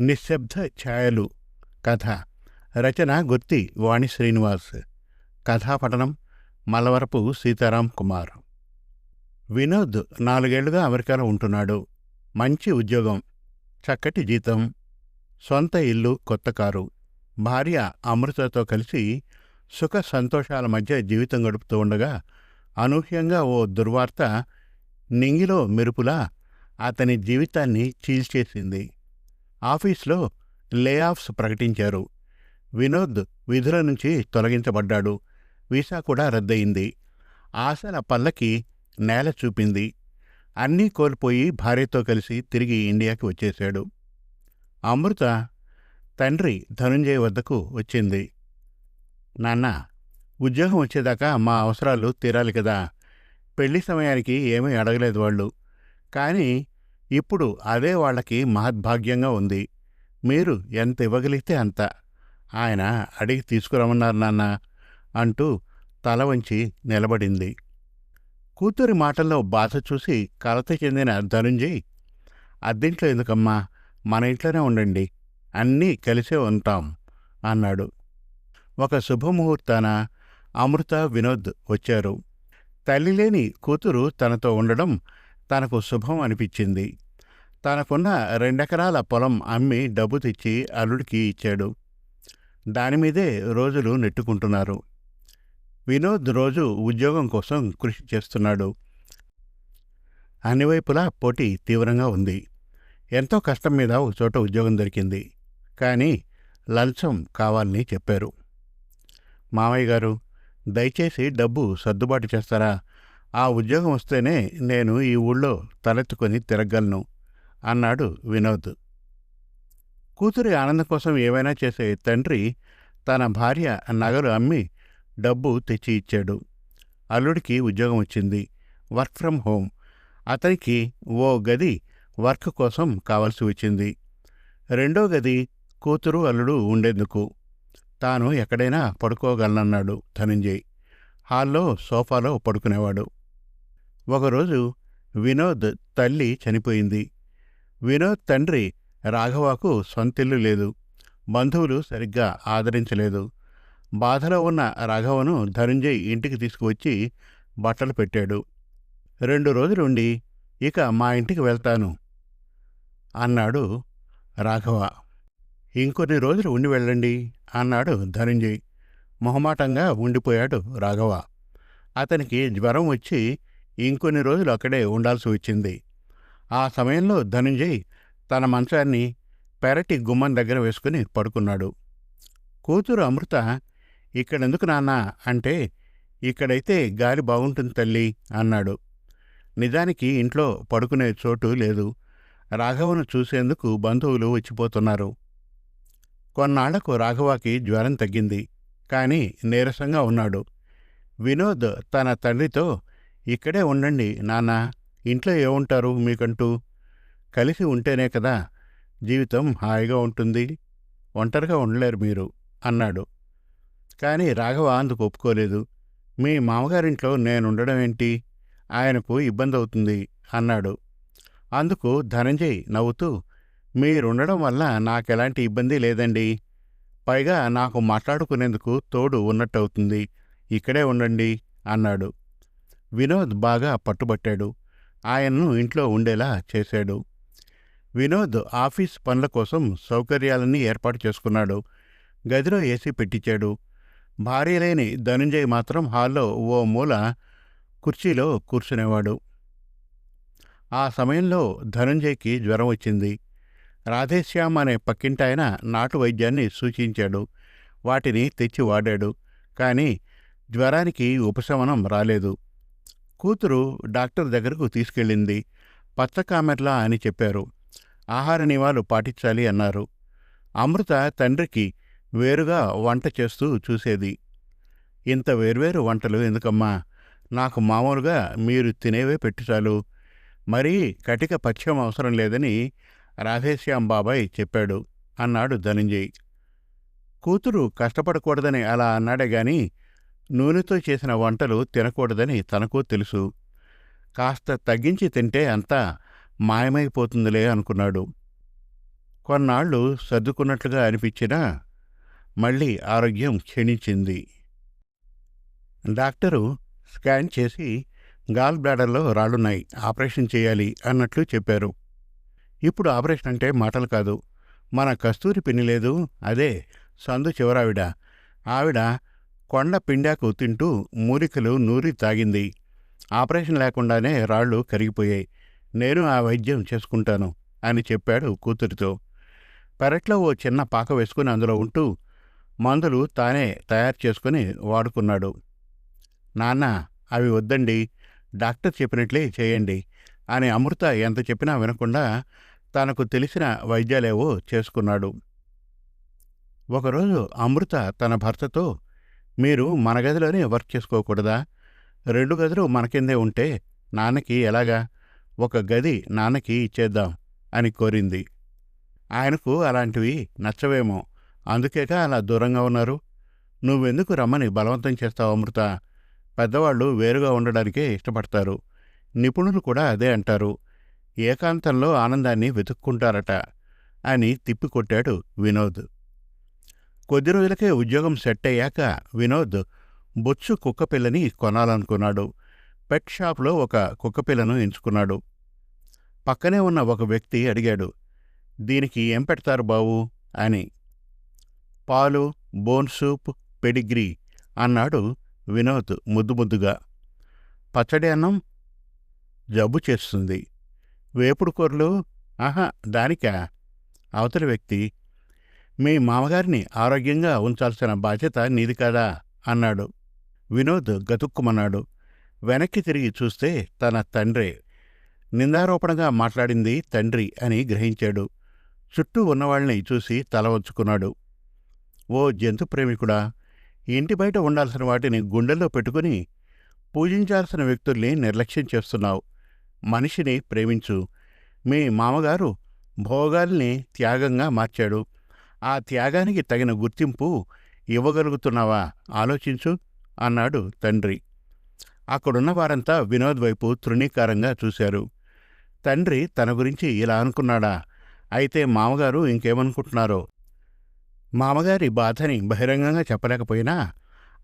నిశ్శబ్ద ఛాయలు కథ రచన గుత్తి వాణి శ్రీనివాస్. కథాపఠనం మలవరపు సీతారాం కుమార్. వినోద్ 4 ఏళ్లుగా అమెరికాలో ఉంటున్నాడు. మంచి ఉద్యోగం, చక్కటి జీతం, సొంత ఇల్లు, కొత్త కారు. భార్య అమృతతో కలిసి సుఖ సంతోషాల మధ్య జీవితం గడుపుతూ ఉండగా అనూహ్యంగా ఓ దుర్వార్త నింగిలో మెరుపులా అతని జీవితాన్ని చీల్చేసింది. ఆఫీస్లో లేఆఫ్స్ ప్రకటించారు. వినోద్ విధుల నుంచి తొలగించబడ్డాడు. వీసా కూడా రద్దయింది. ఆశల పల్లకి నేల చూపింది. అన్నీ కోల్పోయి భార్యతో కలిసి తిరిగి ఇండియాకి వచ్చేశాడు. అమృత తండ్రి ధనుంజయ్ వద్దకు వచ్చింది. నాన్న, ఉద్యోగం వచ్చేదాకా మా అవసరాలు తీరాలి కదా. పెళ్లి సమయానికి ఏమీ అడగలేదు వాళ్ళు. కానీ ఇప్పుడు అదే వాళ్ళకి మహద్భాగ్యంగా ఉంది. మీరు ఎంత ఇవ్వగలిగితే అంత. ఆయన అడిగి తీసుకురమన్నారు నాన్న అంటూ తల వంచి నిలబడింది. కూతురి మాటల్లో బాధ చూసి కలత చెందిన ధనుంజయ్, అద్దెంట్లో ఎందుకమ్మా, మన ఇంట్లోనే ఉండండి, అన్నీ కలిసే ఉంటాం అన్నాడు. ఒక శుభముహూర్తాన అమృత, వినోద్ వచ్చారు. తల్లిలేని కూతురు తనతో ఉండడం తనకు శుభం అనిపించింది. తనకున్న 2 ఎకరాల పొలం అమ్మి డబ్బు తెచ్చి అల్లుడికి ఇచ్చాడు. దానిమీదే రోజులు నెట్టుకుంటున్నారు. వినోద్ రోజు ఉద్యోగం కోసం కృషి చేస్తున్నాడు. అన్ని వైపులా పోటీ తీవ్రంగా ఉంది. ఎంతో కష్టం మీద ఒక చోట ఉద్యోగం దొరికింది. కానీ లంచం కావాలని చెప్పారు. మామయ్య గారు, దయచేసి డబ్బు సర్దుబాటు చేస్తారా? ఆ ఉద్యోగం వస్తేనే నేను ఈ ఊళ్ళో తలెత్తుకొని తిరగలను అన్నాడు వినోద్. కూతురి ఆనందం కోసం ఏమైనా చేసే తండ్రి తన భార్య నగలు అమ్మి డబ్బు తెచ్చి ఇచ్చాడు. అల్లుడికి ఉద్యోగం వచ్చింది. Work from home. అతనికి ఓ గది వర్క్ కోసం కావలసి వచ్చింది. 2వ గది కూతురు అల్లుడు ఉండేందుకు. తాను ఎక్కడైనా పడుకోగలనన్నాడు ధనుంజయ్. హాల్లో సోఫాలో పడుకునేవాడు. ఒకరోజు వినోద్ తల్లి చనిపోయింది. వినోద్ తండ్రి రాఘవకు సొంతిల్లు లేదు. బంధువులు సరిగ్గా ఆదరించలేదు. బాధలో ఉన్న రాఘవను ధనుంజయ్ ఇంటికి తీసుకువచ్చి బట్టలు పెట్టాడు. 2 రోజులుండి ఇక మా ఇంటికి వెళ్తాను అన్నాడు రాఘవ. ఇంకొన్ని రోజులు ఉండి వెళ్ళండి అన్నాడు ధనుంజయ్. మొహమాటంగా ఉండిపోయాడు రాఘవ. అతనికి జ్వరం వచ్చి ఇంకొన్ని రోజులు అక్కడే ఉండాల్సి వచ్చింది. ఆ సమయంలో ధనుంజయ్ తన మంచాన్ని పెరటి గుమ్మం దగ్గర వేసుకుని పడుకున్నాడు. కూతురు అమృత, ఇక్కడెందుకు నాన్నా అంటే, ఇక్కడైతే గాలి బాగుంటుంది తల్లి అన్నాడు. నిజానికి ఇంట్లో పడుకునే చోటు లేదు. రాఘవను చూసేందుకు బంధువులు వచ్చిపోతున్నారు. కొన్నాళ్లకు రాఘవకి జ్వరం తగ్గింది. కానీ నీరసంగా ఉన్నాడు. వినోద్ తన తండ్రితో, ఇక్కడే ఉండండి నాన్నా, ఇంట్లో ఏముంటారు మీకంటూ, కలిసి ఉంటేనే కదా జీవితం హాయిగా ఉంటుంది, ఒంటరిగా ఉండలేరు మీరు అన్నాడు. కానీ రాఘవ అందుకు ఒప్పుకోలేదు. మీ మామగారింట్లో నేనుండడం ఏంటి, ఆయనకు ఇబ్బంది అవుతుంది అన్నాడు. అందుకు ధనంజయ్ నవ్వుతూ, మీరుండడం వల్ల నాకెలాంటి ఇబ్బంది లేదండి. పైగా నాకు మాట్లాడుకునేందుకు తోడు ఉన్నట్టవుతుంది, ఇక్కడే ఉండండి అన్నాడు. వినోద్ బాగా పట్టుబట్టాడు. ఆయన్ను ఇంట్లో ఉండేలా చేశాడు. వినోద్ ఆఫీస్ పనుల కోసం సౌకర్యాలన్నీ ఏర్పాటు చేసుకున్నాడు. గదిలో ఏసీ పెట్టించాడు. భార్య లేని ధనుంజయ్ మాత్రం హాల్లో ఓ మూల కుర్చీలో కూర్చునేవాడు. ఆ సమయంలో ధనుంజయ్కి జ్వరం వచ్చింది. రాధేశ్యామ్ అనే పక్కింటాయన నాటు వైద్యాన్ని సూచించాడు. వాటిని తెచ్చి వాడాడు. కానీ జ్వరానికి ఉపశమనం రాలేదు. కూతురు డాక్టర్ దగ్గరకు తీసుకెళ్ళింది. పచ్చకామెర్లా అని చెప్పారు. ఆహార నియమాలు పాటించాలి అన్నారు. అమృత తండ్రికి వేరుగా వంట చేస్తూ చూసేది. ఇంత వేర్వేరు వంటలు ఎందుకమ్మా, నాకు మామూలుగా మీరు తినేవే పెట్టు చాలు, మరీ కటిక పథ్యం అవసరం లేదని రాధేశ్యాం బాబాయ్ చెప్పాడు అన్నాడు ధనుంజయ్. కూతురు కష్టపడకూడదని అలా అన్నాడే గాని నూనెతో చేసిన వంటలు తినకూడదని తనకు తెలుసు. కాస్త తగ్గించి తింటే అంతా మాయమైపోతుందిలే అనుకున్నాడు. కొన్నాళ్ళు సర్దుకున్నట్లుగా అనిపించినా మళ్ళీ ఆరోగ్యం క్షీణించింది. డాక్టరు స్కాన్ చేసి గాల్ బ్లాడర్లో రాళ్ళున్నాయి, ఆపరేషన్ చేయాలి అన్నట్లు చెప్పారు. ఇప్పుడు ఆపరేషన్ అంటే మాటలు కాదు. మన కస్తూరి పిన్ని లేదు, అదే సందు చివరావిడ. ఆవిడ కొండ పిండాకు తింటూ మూలికలు నూరి తాగింది. ఆపరేషన్ లేకుండానే రాళ్ళు కరిగిపోయాయి. నేను ఆ వైద్యం చేసుకుంటాను అని చెప్పాడు కూతురితో. పెరట్లో ఓ చిన్న పాక వేసుకుని అందులో ఉంటూ మందులు తానే తయారు చేసుకుని వాడుకున్నాడు. నాన్న, అవి వద్దండి, డాక్టర్ చెప్పినట్లే చేయండి అని అమృత ఎంత చెప్పినా వినకుండా తనకు తెలిసిన వైద్యాలేవో చేసుకున్నాడు. ఒకరోజు అమృత తన భర్తతో, మీరు మన గదిలోనే వర్క్ చేసుకోకూడదా? 2 గదులు మన కిందే ఉంటే నాన్నకి ఎలాగా? ఒక గది నాన్నకి ఇచ్చేద్దాం అని కోరింది. ఆయనకు అలాంటివి నచ్చవేమో, అందుకేగా అలా దూరంగా ఉన్నారు. నువ్వెందుకు రమ్మని బలవంతం చేస్తావు అమృత? పెద్దవాళ్ళు వేరుగా ఉండడానికే ఇష్టపడతారు. నిపుణులు కూడా అదే అంటారు. ఏకాంతంలో ఆనందాన్ని వెతుక్కుంటారట అని తిప్పికొట్టాడు వినోద్. కొద్ది రోజులకే ఉద్యోగం సెట్ అయ్యాక వినోద్ బొచ్చు కుక్కపిల్లని కొనాలనుకున్నాడు. పెట్ షాప్లో ఒక కుక్కపిల్లను ఎంచుకున్నాడు. పక్కనే ఉన్న ఒక వ్యక్తి అడిగాడు, దీనికి ఏం పెడతారు బావు అని. పాలు, బోన్ సూప్, పెడిగ్రీ అన్నాడు వినోద్ ముద్దు ముద్దుగా. పచ్చడి అన్నం జబ్బు చేస్తుంది. వేపుడు కూరలు, ఆహా దానికా? అవతలి వ్యక్తి, మీ మామగారిని ఆరోగ్యంగా ఉంచాల్సిన బాధ్యత నీది కాదా అన్నాడు. వినోద్ గతుక్కుమన్నాడు. వెనక్కి తిరిగి చూస్తే తన తండ్రే. నిందారోపణగా మాట్లాడింది తండ్రి అని గ్రహించాడు. చుట్టూ ఉన్నవాళ్ళని చూసి తల వంచుకున్నాడు. ఓ జంతు ప్రేమికుడా, ఇంటి బయట ఉండాల్సిన వాటిని గుండెల్లో పెట్టుకుని పూజించాల్సిన వ్యక్తుల్ని నిర్లక్ష్యం చేస్తున్నావు. మనిషిని ప్రేమించు. మీ మామగారు భోగాల్ని త్యాగంగా మార్చాడు. ఆ త్యాగానికి తగిన గుర్తింపు ఇవ్వగలుగుతున్నావా ఆలోచించు అన్నాడు తండ్రి. అక్కడున్న వారంతా వినోద్ వైపు తృణీకారంగా చూశారు. తండ్రి తన గురించి ఇలా అనుకున్నాడా? అయితే మామగారు ఇంకేమనుకుంటున్నారో? మామగారి బాధని బహిరంగంగా చెప్పలేకపోయినా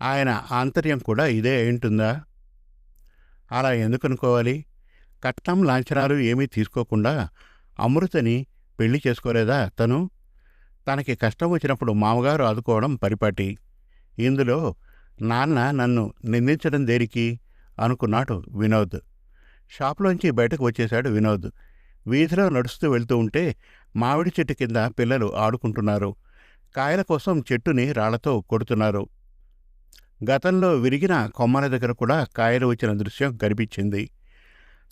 ఆయన ఆంతర్యం కూడా ఇదే అయింటుందా? అలా ఎందుకనుకోవాలి? కట్నం లాంఛనాలు ఏమీ తీసుకోకుండా అమృతని పెళ్లి చేసుకోలేదా తను? తనకి కష్టం వచ్చినప్పుడు మామగారు ఆదుకోవడం పరిపాటి. ఇందులో నాన్న నన్ను నిందించడం దేనికి అనుకున్నాడు వినోద్. షాపులోంచి బయటకు వచ్చేశాడు వినోద్. వీధిలో నడుస్తూ వెళ్తూ ఉంటే మామిడి చెట్టు కింద పిల్లలు ఆడుకుంటున్నారు. కాయల కోసం చెట్టుని రాళ్లతో కొడుతున్నారు. గతంలో విరిగిన కొమ్మల దగ్గర కూడా కాయలు వచ్చిన దృశ్యం కనిపించింది.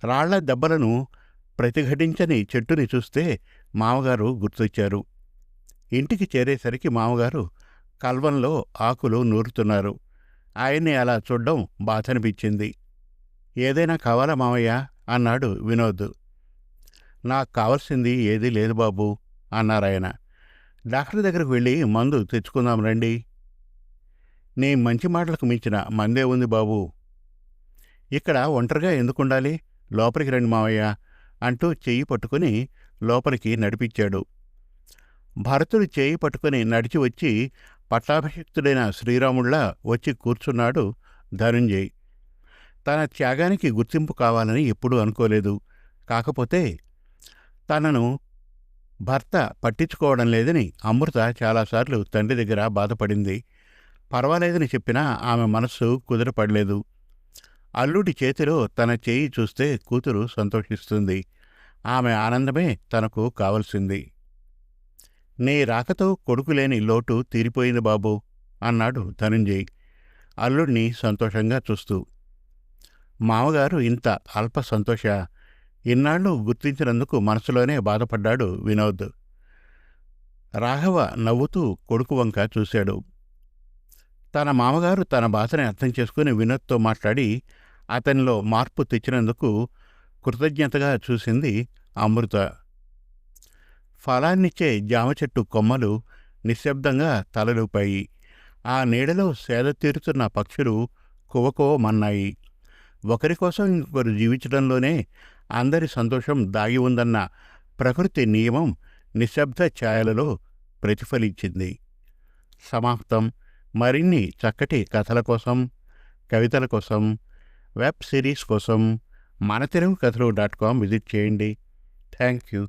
రాళ్ల దెబ్బలను ప్రతిఘటించని చెట్టుని చూస్తే మామగారు గుర్తొచ్చారు. ఇంటికి చేరేసరికి మామగారు కల్వంలో ఆకులు నూరుతున్నారు. ఆయన్ని అలా చూడ్డం బాధనిపించింది. ఏదైనా కావాలా మామయ్య అన్నాడు వినోద్. నాకు కావాల్సింది ఏదీ లేదు బాబూ అన్నారాయన. డాక్టర్ దగ్గరకు వెళ్ళి మందు తెచ్చుకుందాం రండి. నీ మంచి మాటలకు మించిన మందే ఉంది బాబూ. ఇక్కడ ఒంటరిగా ఎందుకుండాలి? లోపలికి రండి మావయ్య అంటూ చెయ్యి పట్టుకుని లోపలికి నడిపించాడు. భరతుడు చేయి పట్టుకుని నడిచి వచ్చి పట్టాభిషిక్తుడైన శ్రీరాముళ్లా వచ్చి కూర్చున్నాడు ధనుంజయ్. తన త్యాగానికి గుర్తింపు కావాలని ఎప్పుడూ అనుకోలేదు. కాకపోతే తనను భర్త పట్టించుకోవడం లేదని అమృత చాలాసార్లు తండ్రి దగ్గర బాధపడింది. పర్వాలేదని చెప్పినా ఆమె మనస్సు కుదురపడలేదు. అల్లుడి చేతిలో తన చేయి చూస్తే కూతురు సంతోషిస్తుంది. ఆమె ఆనందమే తనకు కావలసింది. నీ రాకతో కొడుకులేని లోటు తీరిపోయింది బాబూ అన్నాడు ధనుంజయ్ అల్లుడిని సంతోషంగా చూస్తూ. మామగారు ఇంత అల్ప సంతోష? ఇన్నాళ్ళు గుర్తించినందుకు మనసులోనే బాధపడ్డాడు వినోద్. రాఘవ నవ్వుతూ కొడుకు వంక చూశాడు. తన మామగారు తన బాధని అర్థం చేసుకుని వినోద్తో మాట్లాడి అతనిలో మార్పు తెచ్చినందుకు కృతజ్ఞతగా చూసింది అమృత. ఫలాన్నిచ్చే జామ చెట్టు కొమ్మలు నిశ్శబ్దంగా తలలూపాయి. ఆ నీడలో సేద తీరుతున్న పక్షులు కువకువమన్నాయి. ఒకరి కోసం ఇంకొకరు జీవించడంలోనే అందరి సంతోషం దాగి ఉందన్న ప్రకృతి నియమం నిశ్శబ్ద ఛాయలలో ప్రతిఫలించింది. సమాప్తం. మరిన్ని చక్కటి కథల కోసం, కవితల కోసం, వెబ్ సిరీస్ కోసం మన తెలుగు కథలు .com విజిట్ చేయండి. Thank you.